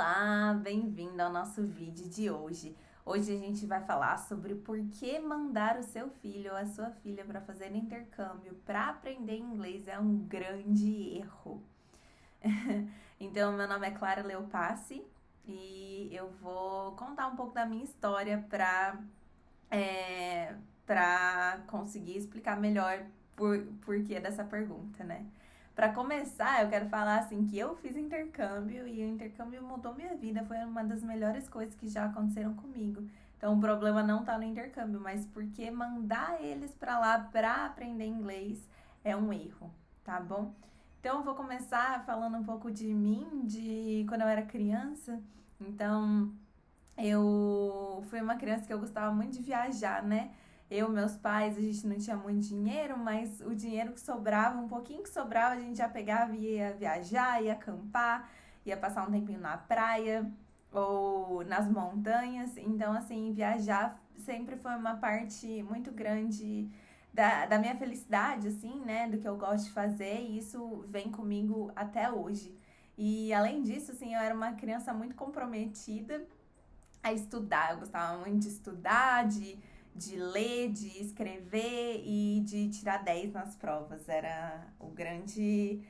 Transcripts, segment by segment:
Olá, bem-vindo ao nosso vídeo de hoje. Hoje a gente vai falar sobre por que mandar o seu filho ou a sua filha para fazer intercâmbio para aprender inglês é um grande erro. Então, meu nome é Clara Leopassi e eu vou contar um pouco da minha história para conseguir explicar melhor por que dessa pergunta, né? Para começar, eu quero falar assim que eu fiz intercâmbio e o intercâmbio mudou minha vida, foi uma das melhores coisas que já aconteceram comigo. Então, o problema não tá no intercâmbio, mas porque mandar eles para lá para aprender inglês é um erro, tá bom? Então, eu vou começar falando um pouco de mim, de quando eu era criança. Então, eu fui uma criança que eu gostava muito de viajar, né? Meus pais, a gente não tinha muito dinheiro, mas o dinheiro que sobrava, um pouquinho que sobrava, a gente já pegava e ia viajar, ia acampar, ia passar um tempinho na praia ou nas montanhas. Então, assim, viajar sempre foi uma parte muito grande da minha felicidade, assim, né? Do que eu gosto de fazer, e isso vem comigo até hoje. E além disso, assim, eu era uma criança muito comprometida a estudar. Eu gostava muito de estudar, de ler, de escrever e de tirar 10 nas provas. Era o que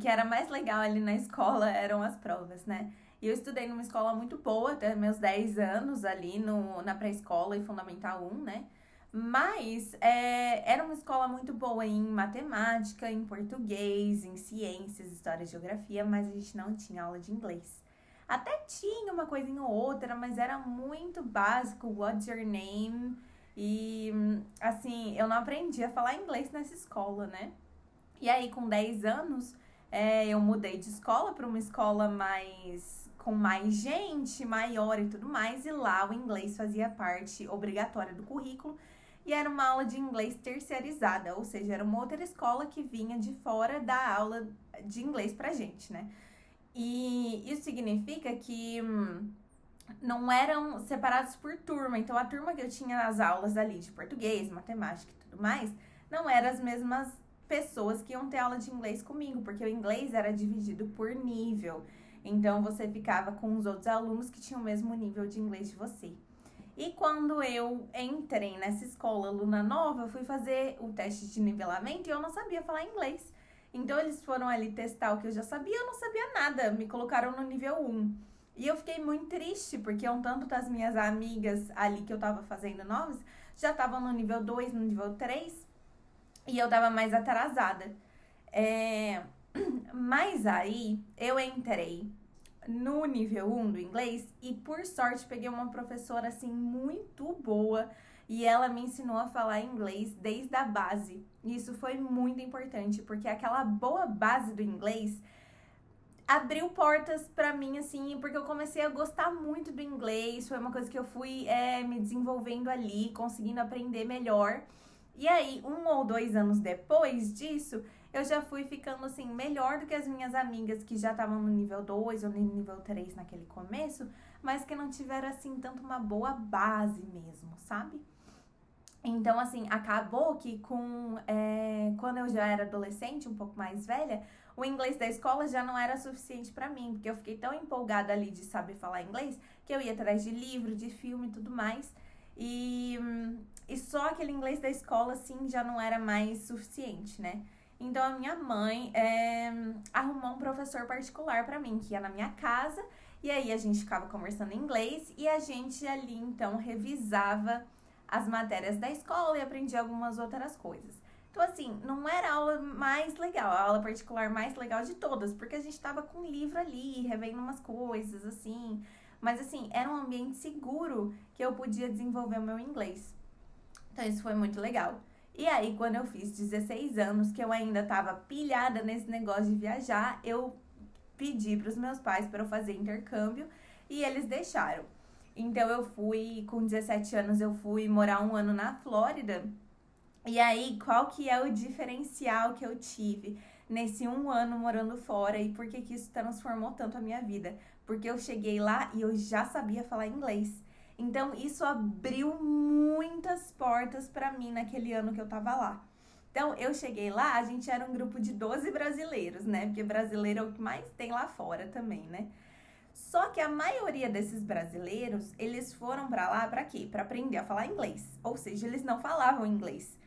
era mais legal ali na escola eram as provas, né? E eu estudei numa escola muito boa até meus 10 anos ali na pré-escola e Fundamental 1, né? Mas era uma escola muito boa em matemática, em português, em ciências, história e geografia, mas a gente não tinha aula de inglês. Até tinha uma coisinha ou outra, mas era muito básico, what's your name? E, assim, eu não aprendi a falar inglês nessa escola, né? E aí, com 10 anos, eu mudei de escola para uma escola com mais gente, maior e tudo mais, e lá o inglês fazia parte obrigatória do currículo, e era uma aula de inglês terceirizada, ou seja, era uma outra escola que vinha de fora dar aula de inglês pra gente, né? E isso significa que não eram separados por turma. Então, a turma que eu tinha nas aulas ali de português, matemática e tudo mais, não eram as mesmas pessoas que iam ter aula de inglês comigo, porque o inglês era dividido por nível. Então, você ficava com os outros alunos que tinham o mesmo nível de inglês de você. E quando eu entrei nessa escola, aluna nova, eu fui fazer o teste de nivelamento e eu não sabia falar inglês. Então, eles foram ali testar o que eu já sabia, eu não sabia nada, me colocaram no nível 1. E eu fiquei muito triste, porque um tanto das minhas amigas ali que eu tava fazendo novas já estavam no nível 2, no nível 3, e eu tava mais atrasada. Mas aí, eu entrei no nível 1 do inglês e, por sorte, peguei uma professora, assim, muito boa, e ela me ensinou a falar inglês desde a base. E isso foi muito importante, porque aquela boa base do inglês abriu portas pra mim, assim, porque eu comecei a gostar muito do inglês, foi uma coisa que eu fui me desenvolvendo ali, conseguindo aprender melhor. E aí, 1 ou 2 anos depois disso, eu já fui ficando, assim, melhor do que as minhas amigas que já estavam no nível 2 ou no nível 3 naquele começo, mas que não tiveram, assim, tanto uma boa base mesmo, sabe? Então, assim, acabou que quando eu já era adolescente, um pouco mais velha, o inglês da escola já não era suficiente pra mim, porque eu fiquei tão empolgada ali de saber falar inglês, que eu ia atrás de livro, de filme e tudo mais, e, e só aquele inglês da escola, assim, já não era mais suficiente, né? Então, a minha mãe arrumou um professor particular pra mim, que ia na minha casa, e aí a gente ficava conversando em inglês, e a gente ali, então, revisava as matérias da escola e aprendi algumas outras coisas. Então, assim, não era a aula mais legal, a aula particular mais legal de todas, porque a gente tava com um livro ali, revendo umas coisas, assim. Mas, assim, era um ambiente seguro que eu podia desenvolver o meu inglês. Então, isso foi muito legal. E aí, quando eu fiz 16 anos, que eu ainda tava pilhada nesse negócio de viajar, eu pedi para os meus pais para eu fazer intercâmbio e eles deixaram. Então, com 17 anos, eu fui morar 1 ano na Flórida. E aí, qual que é o diferencial que eu tive nesse 1 ano morando fora e por que que isso transformou tanto a minha vida? Porque eu cheguei lá e eu já sabia falar inglês. Então, isso abriu muitas portas pra mim naquele ano que eu tava lá. Então, eu cheguei lá, a gente era um grupo de 12 brasileiros, né? Porque brasileiro é o que mais tem lá fora também, né? Só que a maioria desses brasileiros, eles foram pra lá pra quê? Pra aprender a falar inglês. Ou seja, eles não falavam inglês.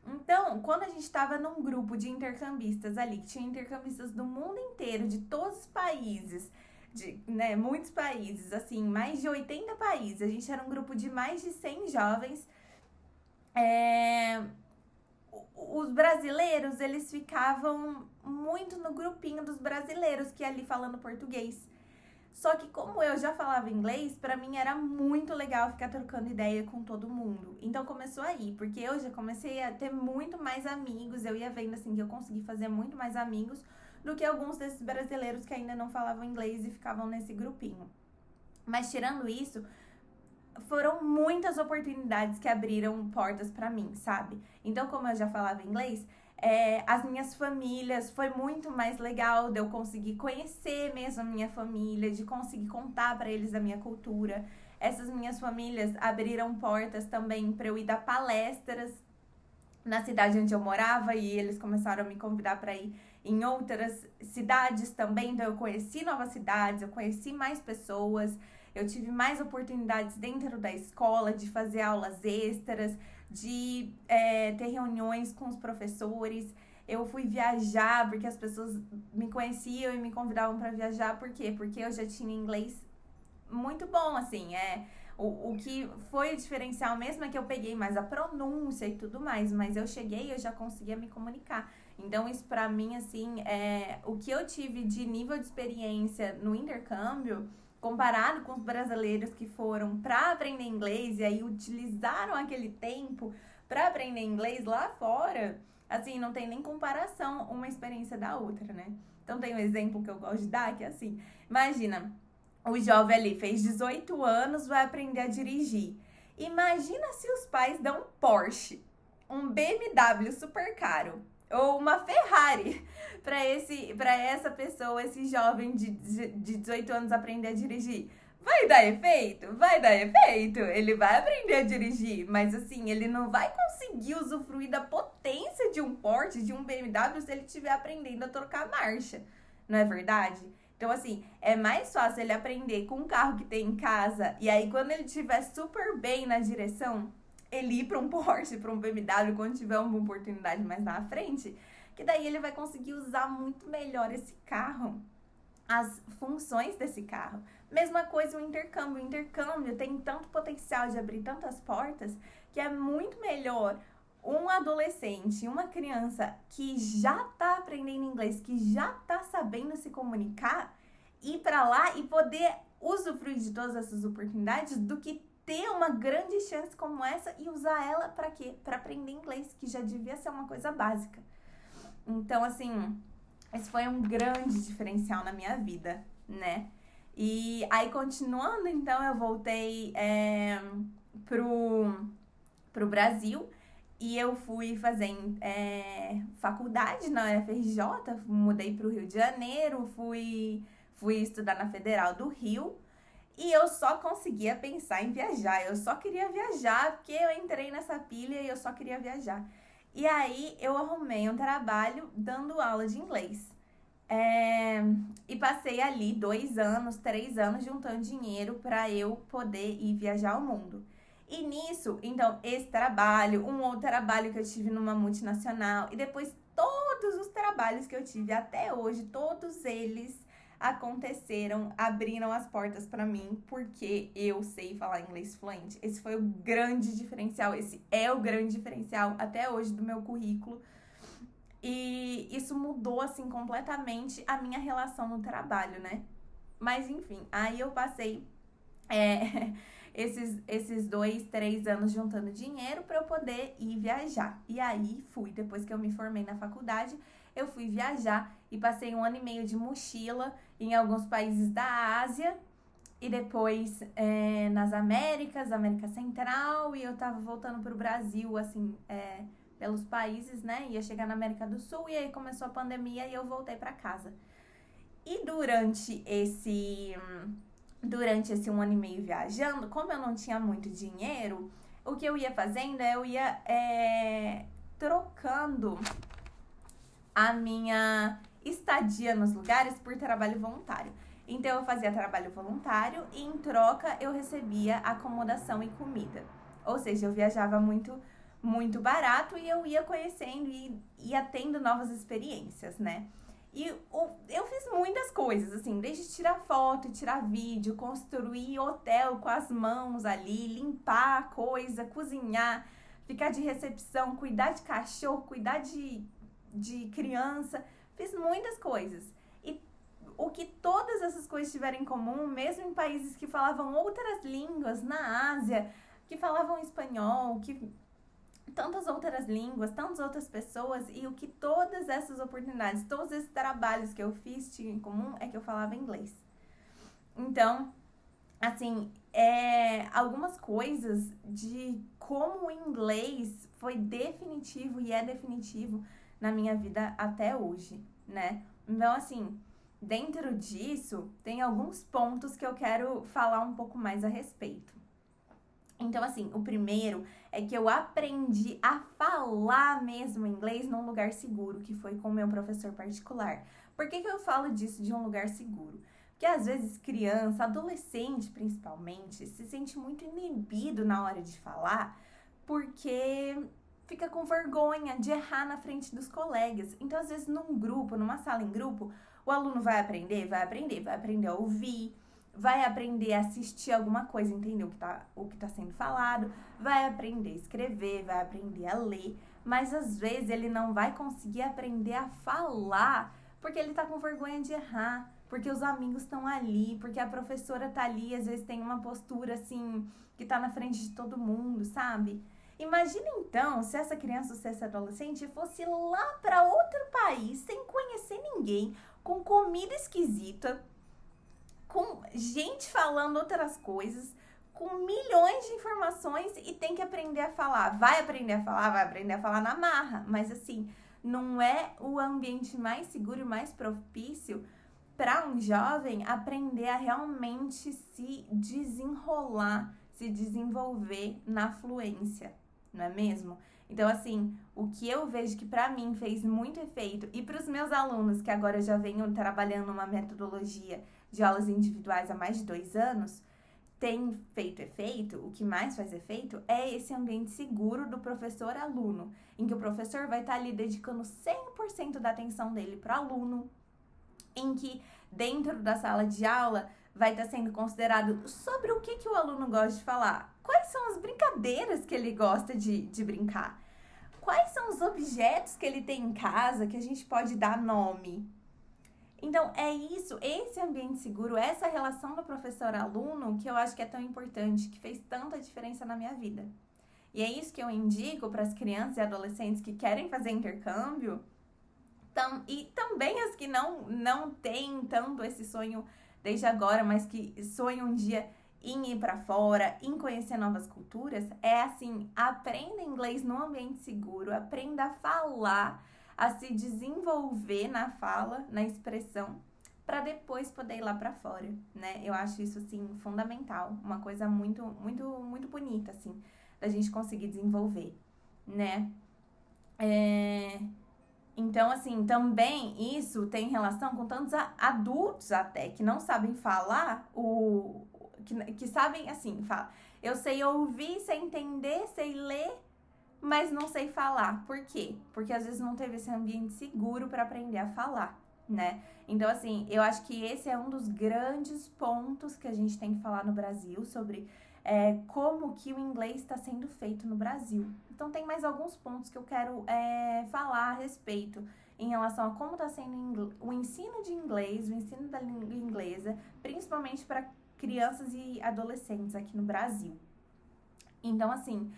Então, quando a gente estava num grupo de intercambistas ali, que tinha intercambistas do mundo inteiro, de todos os países, de, né, muitos países, assim, mais de 80 países, a gente era um grupo de mais de 100 jovens, os brasileiros, eles ficavam muito no grupinho dos brasileiros, que é ali falando português. Só que como eu já falava inglês, pra mim era muito legal ficar trocando ideia com todo mundo. Então começou aí, porque eu já comecei a ter muito mais amigos, eu ia vendo assim que eu consegui fazer muito mais amigos do que alguns desses brasileiros que ainda não falavam inglês e ficavam nesse grupinho. Mas tirando isso, foram muitas oportunidades que abriram portas pra mim, sabe? Então, como eu já falava inglês, as minhas famílias, foi muito mais legal de eu conseguir conhecer mesmo a minha família, de conseguir contar pra eles a minha cultura. Essas minhas famílias abriram portas também pra eu ir dar palestras na cidade onde eu morava e eles começaram a me convidar para ir em outras cidades também. Então eu conheci novas cidades, eu conheci mais pessoas, eu tive mais oportunidades dentro da escola de fazer aulas extras, de ter reuniões com os professores. Eu fui viajar porque as pessoas me conheciam e me convidavam para viajar. Por quê? Porque eu já tinha inglês muito bom, assim, o que foi o diferencial mesmo é que eu peguei mais a pronúncia e tudo mais, mas eu cheguei e eu já conseguia me comunicar. Então, isso pra mim, assim, o que eu tive de nível de experiência no intercâmbio, comparado com os brasileiros que foram pra aprender inglês e aí utilizaram aquele tempo pra aprender inglês lá fora, assim, não tem nem comparação uma experiência da outra, né? Então, tem um exemplo que eu gosto de dar, que é assim, imagina, o jovem ali fez 18 anos, vai aprender a dirigir. Imagina se os pais dão um Porsche, um BMW super caro ou uma Ferrari para essa pessoa, esse jovem de 18 anos aprender a dirigir. Vai dar efeito? Vai dar efeito. Ele vai aprender a dirigir, mas assim, ele não vai conseguir usufruir da potência de um Porsche, de um BMW, se ele estiver aprendendo a trocar marcha. Não é verdade? Então, assim, é mais fácil ele aprender com um carro que tem em casa e aí quando ele estiver super bem na direção, ele ir para um Porsche, para um BMW, quando tiver uma oportunidade mais na frente, que daí ele vai conseguir usar muito melhor esse carro, as funções desse carro. Mesma coisa o intercâmbio. O intercâmbio tem tanto potencial de abrir tantas portas que é muito melhor um adolescente, uma criança que já tá aprendendo inglês, que já tá sabendo se comunicar, ir para lá e poder usufruir de todas essas oportunidades do que ter uma grande chance como essa e usar ela para quê? Para aprender inglês, que já devia ser uma coisa básica. Então, assim, esse foi um grande diferencial na minha vida, né? E aí, continuando, então, eu voltei pro Brasil. E eu fui fazer faculdade na UFRJ, mudei para o Rio de Janeiro, fui estudar na Federal do Rio. E eu só conseguia pensar em viajar, eu só queria viajar, porque eu entrei nessa pilha e eu só queria viajar. E aí eu arrumei um trabalho dando aula de inglês. E passei ali 2 anos, 3 anos juntando dinheiro para eu poder ir viajar ao mundo. E nisso, então, esse trabalho, um outro trabalho que eu tive numa multinacional e depois todos os trabalhos que eu tive até hoje, todos eles aconteceram, abriram as portas para mim porque eu sei falar inglês fluente. Esse foi o grande diferencial, esse é o grande diferencial até hoje do meu currículo. E isso mudou, assim, completamente a minha relação no trabalho, né? Mas, enfim, aí eu passei esses 2, 3 anos juntando dinheiro para eu poder ir viajar. E aí fui, depois que eu me formei na faculdade, eu fui viajar e passei 1 ano e meio de mochila em alguns países da Ásia e depois nas Américas, América Central, e eu tava voltando pro Brasil, assim, pelos países, né? Ia chegar na América do Sul e aí começou a pandemia e eu voltei para casa. E durante esse 1 ano e meio viajando, como eu não tinha muito dinheiro, o que eu ia fazendo eu ia trocando a minha estadia nos lugares por trabalho voluntário. Então, eu fazia trabalho voluntário e, em troca, eu recebia acomodação e comida. Ou seja, eu viajava muito barato e eu ia conhecendo e ia tendo novas experiências, né? E eu fiz muitas coisas, assim, desde tirar foto, tirar vídeo, construir hotel com as mãos ali, limpar a coisa, cozinhar, ficar de recepção, cuidar de cachorro, cuidar de criança. Fiz muitas coisas. E o que todas essas coisas tiveram em comum, mesmo em países que falavam outras línguas, na Ásia, que falavam espanhol, que tantas outras línguas, tantas outras pessoas, e o que todas essas oportunidades, todos esses trabalhos que eu fiz tinham em comum é que eu falava inglês. Então, assim, algumas coisas de como o inglês foi definitivo e é definitivo na minha vida até hoje, né? Então, assim, dentro disso, tem alguns pontos que eu quero falar um pouco mais a respeito. Então, assim, o primeiro é que eu aprendi a falar mesmo inglês num lugar seguro, que foi com o meu professor particular. Por que eu falo disso de um lugar seguro? Porque às vezes criança, adolescente principalmente, se sente muito inibido na hora de falar, porque fica com vergonha de errar na frente dos colegas. Então, às vezes, num grupo, numa sala em grupo, o aluno vai aprender a ouvir, vai aprender a assistir alguma coisa, entender o que tá sendo falado, vai aprender a escrever, vai aprender a ler, mas às vezes ele não vai conseguir aprender a falar porque ele tá com vergonha de errar, porque os amigos estão ali, porque a professora tá ali, às vezes tem uma postura assim, que tá na frente de todo mundo, sabe? Imagina então se essa criança ou se essa adolescente fosse lá para outro país, sem conhecer ninguém, com comida esquisita, com gente falando outras coisas, com milhões de informações e tem que aprender a falar. Vai aprender a falar na marra, mas assim, não é o ambiente mais seguro e mais propício para um jovem aprender a realmente se desenrolar, se desenvolver na fluência, não é mesmo? Então, assim, o que eu vejo que para mim fez muito efeito, e para os meus alunos, que agora eu já venho trabalhando uma metodologia de aulas individuais há mais de 2 anos, tem feito efeito, o que mais faz efeito é esse ambiente seguro do professor-aluno, em que o professor vai estar ali dedicando 100% da atenção dele para o aluno, em que dentro da sala de aula vai estar sendo considerado sobre o que o aluno gosta de falar, quais são as brincadeiras que ele gosta de brincar, quais são os objetos que ele tem em casa que a gente pode dar nome. Então, é isso, esse ambiente seguro, essa relação do professor-aluno que eu acho que é tão importante, que fez tanta diferença na minha vida. E é isso que eu indico para as crianças e adolescentes que querem fazer intercâmbio, e também as que não têm tanto esse sonho desde agora, mas que sonham um dia em ir para fora, em conhecer novas culturas, é assim, aprenda inglês num ambiente seguro, aprenda a falar, a se desenvolver na fala, na expressão, para depois poder ir lá para fora, né? Eu acho isso, assim, fundamental, uma coisa muito, muito, muito bonita, assim, da gente conseguir desenvolver, né? Então, assim, também isso tem relação com tantos adultos até, que não sabem falar, que sabem, assim, fala, eu sei ouvir, sei entender, sei ler, mas não sei falar. Por quê? Porque às vezes não teve esse ambiente seguro para aprender a falar, né? Então, assim, eu acho que esse é um dos grandes pontos que a gente tem que falar no Brasil sobre como que o inglês está sendo feito no Brasil. Então, tem mais alguns pontos que eu quero falar a respeito em relação a como está sendo o ensino de inglês, o ensino da língua inglesa, principalmente para crianças e adolescentes aqui no Brasil. Então, assim,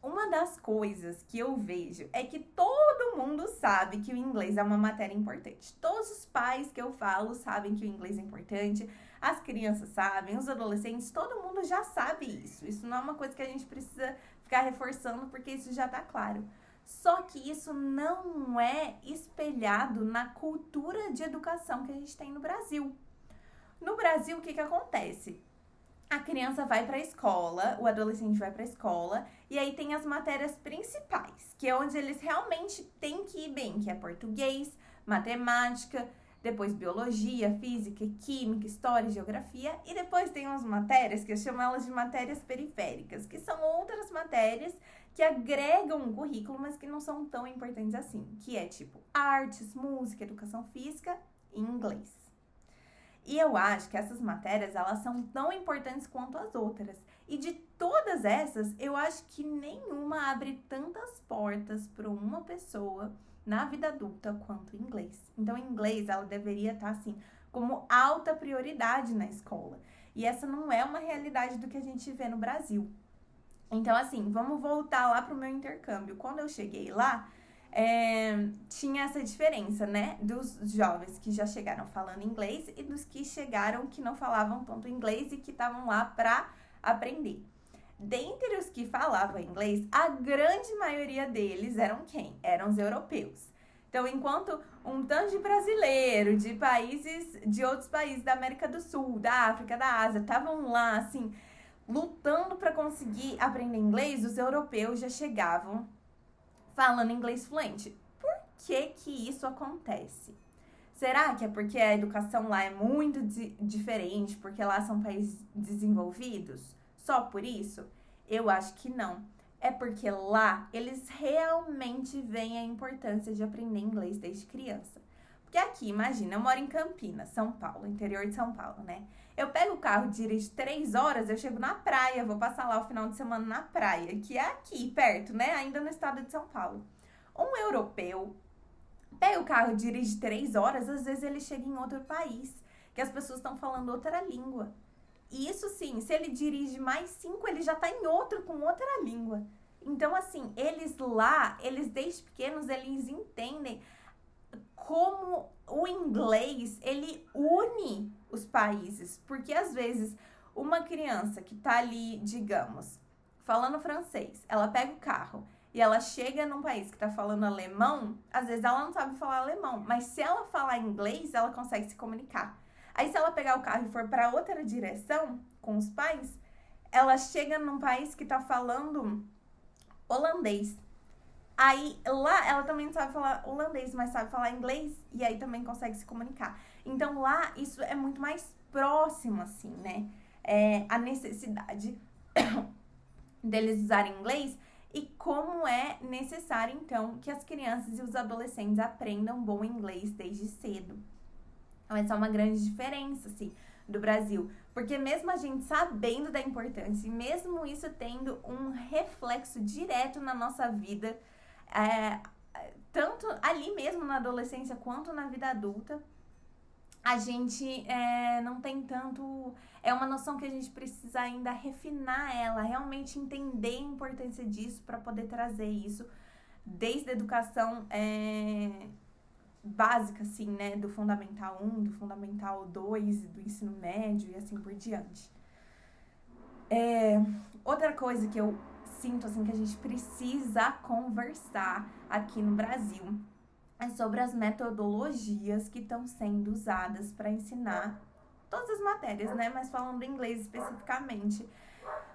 uma das coisas que eu vejo é que todo mundo sabe que o inglês é uma matéria importante. Todos os pais que eu falo sabem que o inglês é importante, as crianças sabem, os adolescentes, todo mundo já sabe isso. Isso não é uma coisa que a gente precisa ficar reforçando, porque isso já tá claro. Só que isso não é espelhado na cultura de educação que a gente tem no Brasil. No Brasil, o que acontece? a criança vai para a escola, o adolescente vai para a escola, e aí tem as matérias principais, que é onde eles realmente têm que ir bem, que é português, matemática, depois biologia, física, química, história, geografia, e depois tem umas matérias que eu chamo elas de matérias periféricas, que são outras matérias que agregam um currículo, mas que não são tão importantes assim, que é tipo artes, música, educação física e inglês. E eu acho que essas matérias, elas são tão importantes quanto as outras. E de todas essas, eu acho que nenhuma abre tantas portas para uma pessoa na vida adulta quanto o inglês. Então, o inglês, ela deveria estar, assim, como alta prioridade na escola. E essa não é uma realidade do que a gente vê no Brasil. Então, assim, vamos voltar lá pro meu intercâmbio. Quando eu cheguei lá, tinha essa diferença, né? Dos jovens que já chegaram falando inglês e dos que chegaram que não falavam tanto inglês e que estavam lá para aprender. Dentre os que falavam inglês, a grande maioria deles eram quem? Eram os europeus. Então, enquanto um tanto de brasileiro, de outros países da América do Sul, da África, da Ásia, estavam lá, assim, lutando para conseguir aprender inglês, os europeus já chegavam falando inglês fluente. Por que que isso acontece? Será que é porque a educação lá é muito diferente, porque lá são países desenvolvidos? Só por isso? Eu acho que não. É porque lá eles realmente veem a importância de aprender inglês desde criança. Porque aqui, imagina, eu moro em Campinas, São Paulo, interior de São Paulo, né? Eu pego o carro, dirijo 3 horas, eu chego na praia, vou passar lá o final de semana na praia, que é aqui, perto, né? Ainda no estado de São Paulo. Um europeu pega o carro, dirige 3 horas, às vezes ele chega em outro país, que as pessoas estão falando outra língua. E isso sim, se ele dirige mais 5, ele já tá em outro, com outra língua. Então, assim, eles lá, eles desde pequenos, eles entendem como o inglês, ele une os países. Porque, às vezes, uma criança que tá ali, digamos, falando francês, ela pega o carro e ela chega num país que tá falando alemão, às vezes ela não sabe falar alemão, mas se ela falar inglês, ela consegue se comunicar. Aí, se ela pegar o carro e for para outra direção com os pais, ela chega num país que tá falando holandês. Aí, lá, ela também não sabe falar holandês, mas sabe falar inglês, e aí também consegue se comunicar. Então, lá, isso é muito mais próximo, assim, né? A necessidade deles usarem inglês e como é necessário, então, que as crianças e os adolescentes aprendam bom inglês desde cedo. Então, essa é uma grande diferença, assim, do Brasil. Porque mesmo a gente sabendo da importância, e mesmo isso tendo um reflexo direto na nossa vida, tanto ali mesmo na adolescência quanto na vida adulta, a gente não tem tanto... É uma noção que a gente precisa ainda refinar ela, realmente entender a importância disso para poder trazer isso desde a educação básica, assim, né? Do Fundamental 1, do Fundamental 2, do ensino médio e assim por diante. Outra coisa que eu sinto, assim, que a gente precisa conversar aqui no Brasil é sobre as metodologias que estão sendo usadas para ensinar todas as matérias, né? Mas falando inglês especificamente.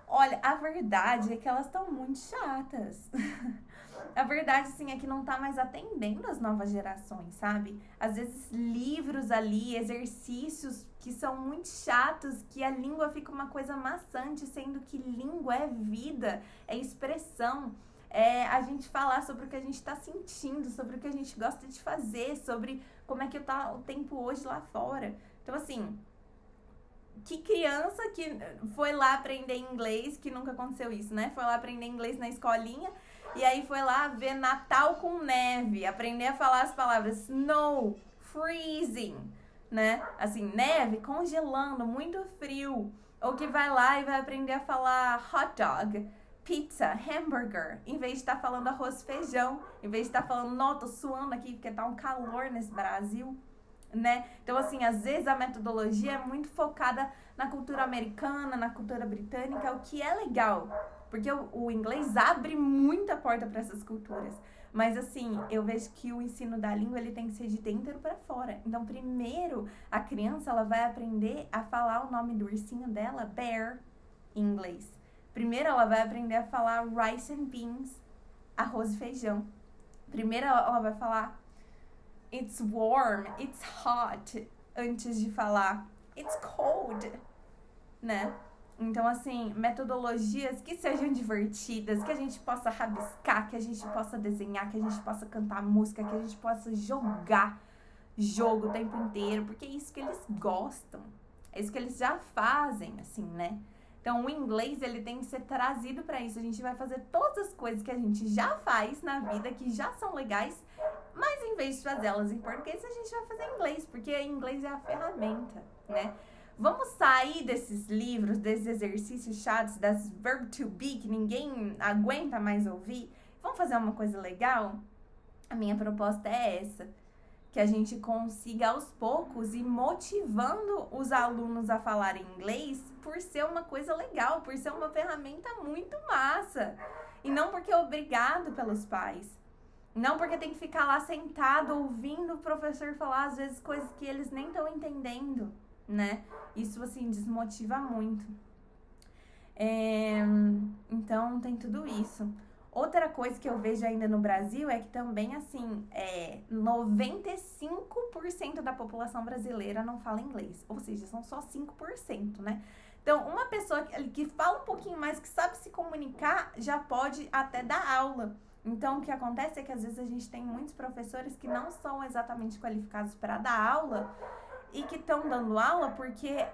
Olha, a verdade é que elas estão muito chatas. A verdade, assim, é que não tá mais atendendo as novas gerações, sabe? Às vezes, livros ali, exercícios que são muito chatos, que a língua fica uma coisa maçante, sendo que língua é vida, é expressão. É a gente falar sobre o que a gente tá sentindo, sobre o que a gente gosta de fazer, sobre como é que tá o tempo hoje lá fora. Então, assim, que criança que foi lá aprender inglês, que nunca aconteceu isso, né? Foi lá aprender inglês na escolinha e aí foi lá ver Natal com neve, aprender a falar as palavras snow, freezing, né? Assim, neve, congelando, muito frio. Ou que vai lá e vai aprender a falar hot dog, pizza, hambburger, em vez de estar falando arroz e feijão, em vez de estar falando, não, tô suando aqui porque tá um calor nesse Brasil, né? Então, assim, às vezes a metodologia é muito focada na cultura americana, na cultura britânica, o que é legal, porque o inglês abre muita porta para essas culturas. Mas, assim, eu vejo que o ensino da língua, ele tem que ser de dentro para fora. Então, primeiro, a criança, ela vai aprender a falar o nome do ursinho dela, bear. em inglês. Primeiro ela vai aprender a falar rice and beans, arroz e feijão. Primeiro ela vai falar it's warm, it's hot, antes de falar it's cold, né? Então, assim, metodologias que sejam divertidas, que a gente possa rabiscar, que a gente possa desenhar, que a gente possa cantar música, que a gente possa jogar jogo o tempo inteiro, porque é isso que eles gostam, é isso que eles já fazem, assim, né? Então, o inglês, ele tem que ser trazido para isso. A gente vai fazer todas as coisas que a gente já faz na vida, que já são legais, mas em vez de fazê-las em português, a gente vai fazer em inglês, porque o inglês é a ferramenta, né? Vamos sair desses livros, desses exercícios chatos, das verb to be, que ninguém aguenta mais ouvir. Vamos fazer uma coisa legal? A minha proposta é essa. Que a gente consiga, aos poucos, ir motivando os alunos a falarem inglês por ser uma coisa legal, por ser uma ferramenta muito massa. E não porque é obrigado pelos pais. Não porque tem que ficar lá sentado ouvindo o professor falar, às vezes, coisas que eles nem estão entendendo, né? Isso, assim, desmotiva muito. Então, tem tudo isso. Outra coisa que eu vejo ainda no Brasil é que também, assim, 95% da população brasileira não fala inglês. Ou seja, são só 5%, né? Então, uma pessoa que fala um pouquinho mais, que sabe se comunicar, já pode até dar aula. Então, o que acontece é que, às vezes, a gente tem muitos professores que não são exatamente qualificados para dar aula e que estão dando aula porque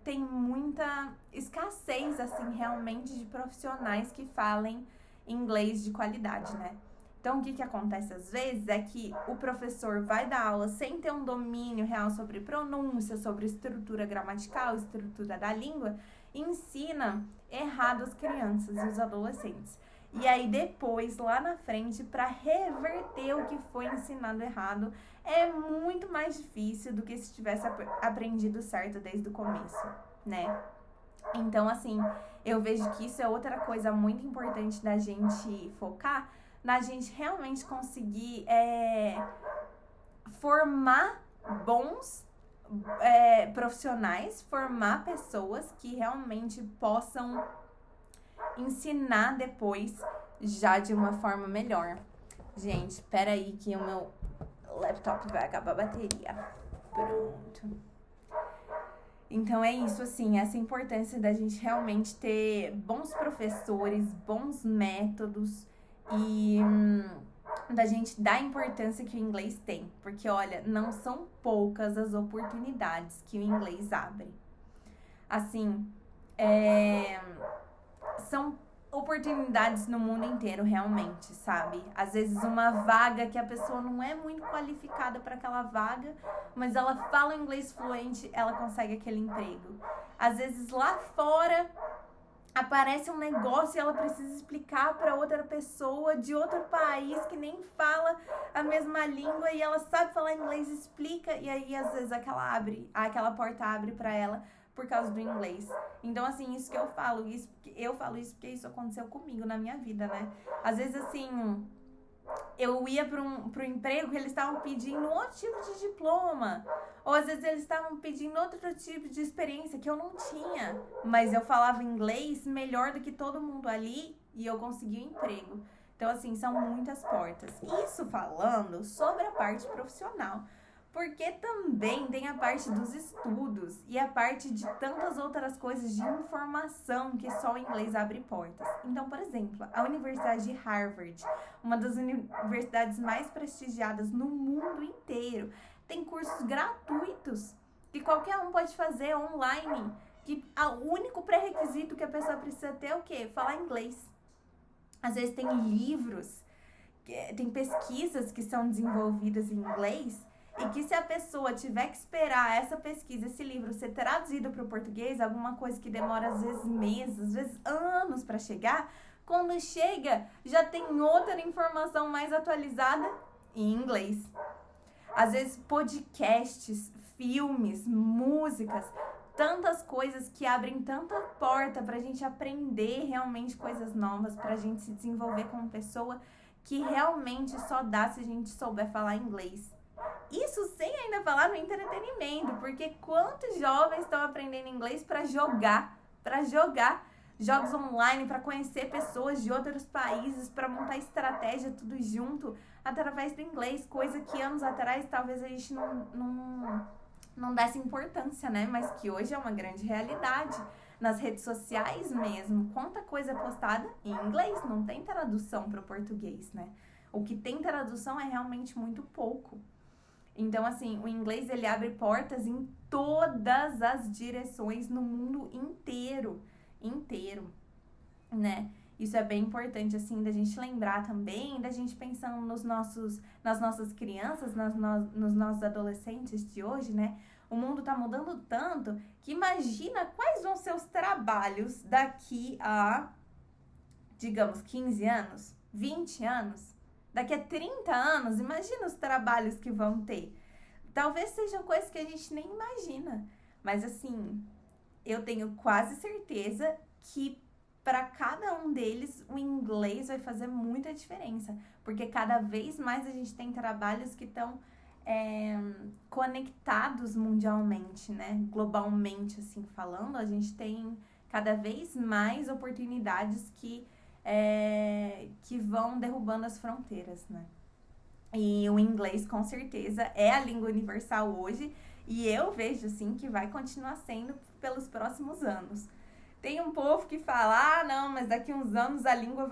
tem muita escassez, assim, realmente, de profissionais que falem inglês de qualidade, né? Então, o que acontece às vezes é que o professor vai dar aula sem ter um domínio real sobre pronúncia, sobre estrutura gramatical, estrutura da língua, e ensina errado as crianças e os adolescentes. E aí depois, lá na frente, para reverter o que foi ensinado errado, é muito mais difícil do que se tivesse aprendido certo desde o começo, né? Então, assim, eu vejo que isso é outra coisa muito importante da gente focar, na gente realmente conseguir formar bons profissionais, formar pessoas que realmente possam ensinar depois já de uma forma melhor. Gente, peraí que o meu laptop vai acabar a bateria. Pronto. Então, é isso, assim, essa importância da gente realmente ter bons professores, bons métodos e da gente dar a importância que o inglês tem. Porque, olha, não são poucas as oportunidades que o inglês abre. Assim, são oportunidades no mundo inteiro, realmente, sabe? Às vezes uma vaga que a pessoa não é muito qualificada para aquela vaga, mas ela fala inglês fluente, ela consegue aquele emprego. Às vezes lá fora aparece um negócio e ela precisa explicar para outra pessoa de outro país que nem fala a mesma língua e ela sabe falar inglês, explica, e aí às vezes aquela porta abre para ela por causa do inglês. Então, assim, isso que eu falo isso porque isso aconteceu comigo na minha vida, né? Às vezes, assim, eu ia pro emprego que eles estavam pedindo outro tipo de diploma. Ou às vezes eles estavam pedindo outro tipo de experiência que eu não tinha. Mas eu falava inglês melhor do que todo mundo ali e eu consegui um emprego. Então, assim, são muitas portas. Isso falando sobre a parte profissional. Porque também tem a parte dos estudos e a parte de tantas outras coisas de informação que só o inglês abre portas. Então, por exemplo, a Universidade de Harvard, uma das universidades mais prestigiadas no mundo inteiro, tem cursos gratuitos que qualquer um pode fazer online, que o único pré-requisito que a pessoa precisa ter é o quê? Falar inglês. Às vezes tem livros, tem pesquisas que são desenvolvidas em inglês, e que se a pessoa tiver que esperar essa pesquisa, esse livro ser traduzido para o português, alguma coisa que demora às vezes meses, às vezes anos para chegar, quando chega já tem outra informação mais atualizada em inglês. Às vezes podcasts, filmes, músicas, tantas coisas que abrem tanta porta para a gente aprender realmente coisas novas, para a gente se desenvolver como pessoa, que realmente só dá se a gente souber falar inglês. Isso sem ainda falar no entretenimento, porque quantos jovens estão aprendendo inglês para jogar, para jogar jogos online, para conhecer pessoas de outros países, para montar estratégia tudo junto através do inglês, coisa que anos atrás talvez a gente não desse importância, né? Mas que hoje é uma grande realidade. Nas redes sociais mesmo, quanta coisa é postada em inglês, não tem tradução para o português, né? O que tem tradução é realmente muito pouco. Então, assim, o inglês, ele abre portas em todas as direções no mundo inteiro, né? Isso é bem importante, assim, da gente lembrar também, da gente pensando nas nossas crianças, nos nossos adolescentes de hoje, né? O mundo tá mudando tanto que imagina quais vão ser os trabalhos daqui a, digamos, 15 anos, 20 anos. Daqui a 30 anos, imagina os trabalhos que vão ter. Talvez sejam coisas que a gente nem imagina. Mas, assim, eu tenho quase certeza que para cada um deles, o inglês vai fazer muita diferença. Porque cada vez mais a gente tem trabalhos que estão conectados mundialmente, né? Globalmente, assim, falando, a gente tem cada vez mais oportunidades que vão derrubando as fronteiras, né? E o inglês, com certeza, é a língua universal hoje, e eu vejo, assim, que vai continuar sendo pelos próximos anos. Tem um povo que fala, não, mas daqui uns anos a língua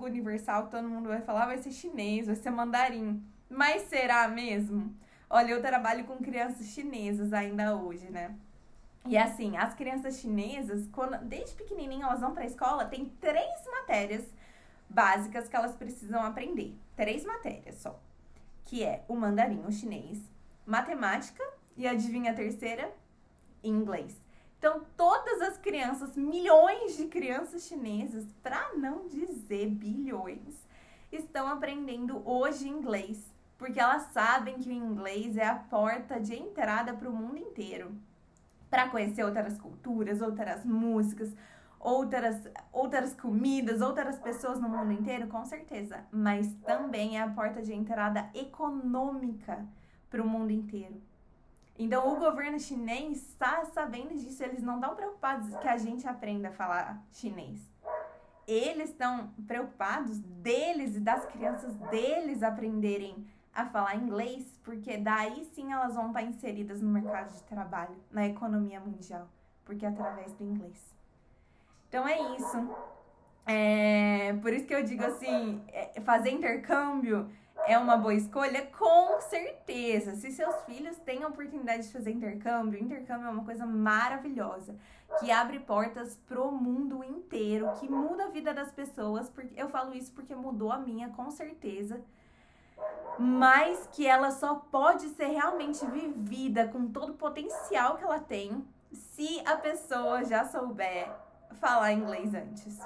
universal, todo mundo vai falar, vai ser chinês, vai ser mandarim. Mas será mesmo? Olha, eu trabalho com crianças chinesas ainda hoje, né? E assim, as crianças chinesas, desde pequenininha elas vão pra escola, tem 3 matérias básicas que elas precisam aprender. 3 matérias só. Que é o mandarim, o chinês, matemática e adivinha a terceira? Inglês. Então, todas as crianças, milhões de crianças chinesas, para não dizer bilhões, estão aprendendo hoje inglês. Porque elas sabem que o inglês é a porta de entrada para o mundo inteiro. Para conhecer outras culturas, outras músicas, outras comidas, outras pessoas no mundo inteiro, com certeza. Mas também é a porta de entrada econômica para o mundo inteiro. Então, o governo chinês está sabendo disso. Eles não estão preocupados que a gente aprenda a falar chinês. Eles estão preocupados deles e das crianças deles aprenderem a falar inglês, porque daí sim elas vão estar inseridas no mercado de trabalho, na economia mundial, porque é através do inglês. Então é isso. Por isso que eu digo assim, fazer intercâmbio é uma boa escolha? Com certeza. Se seus filhos têm a oportunidade de fazer intercâmbio é uma coisa maravilhosa, que abre portas pro mundo inteiro, que muda a vida das pessoas. Porque eu falo isso porque mudou a minha, com certeza. Mas que ela só pode ser realmente vivida com todo o potencial que ela tem se a pessoa já souber falar inglês antes.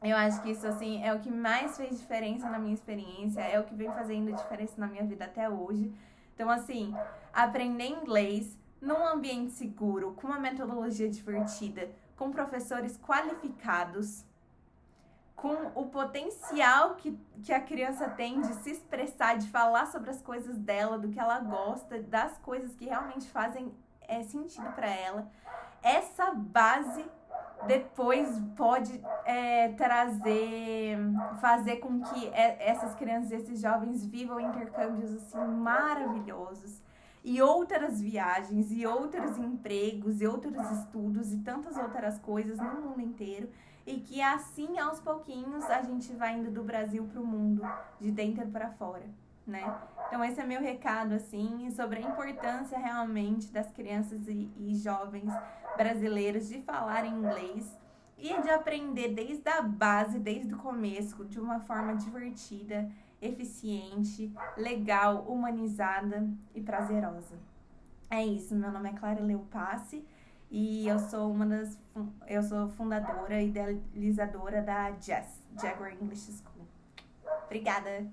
Eu acho que isso, assim, é o que mais fez diferença na minha experiência, é o que vem fazendo diferença na minha vida até hoje. Então, assim, aprender inglês num ambiente seguro, com uma metodologia divertida, com professores qualificados, com o potencial que a criança tem de se expressar, de falar sobre as coisas dela, do que ela gosta, das coisas que realmente fazem sentido para ela. Essa base depois pode fazer com que essas crianças e esses jovens vivam intercâmbios assim maravilhosos. E outras viagens, e outros empregos, e outros estudos, e tantas outras coisas no mundo inteiro. E que assim, aos pouquinhos, a gente vai indo do Brasil para o mundo, de dentro para fora, né? Então esse é meu recado, assim, sobre a importância realmente das crianças e jovens brasileiros de falar inglês e de aprender desde a base, desde o começo, de uma forma divertida, eficiente, legal, humanizada e prazerosa. É isso, meu nome é Clara Leopace e eu sou fundadora e idealizadora da Jaguar English School. Obrigada!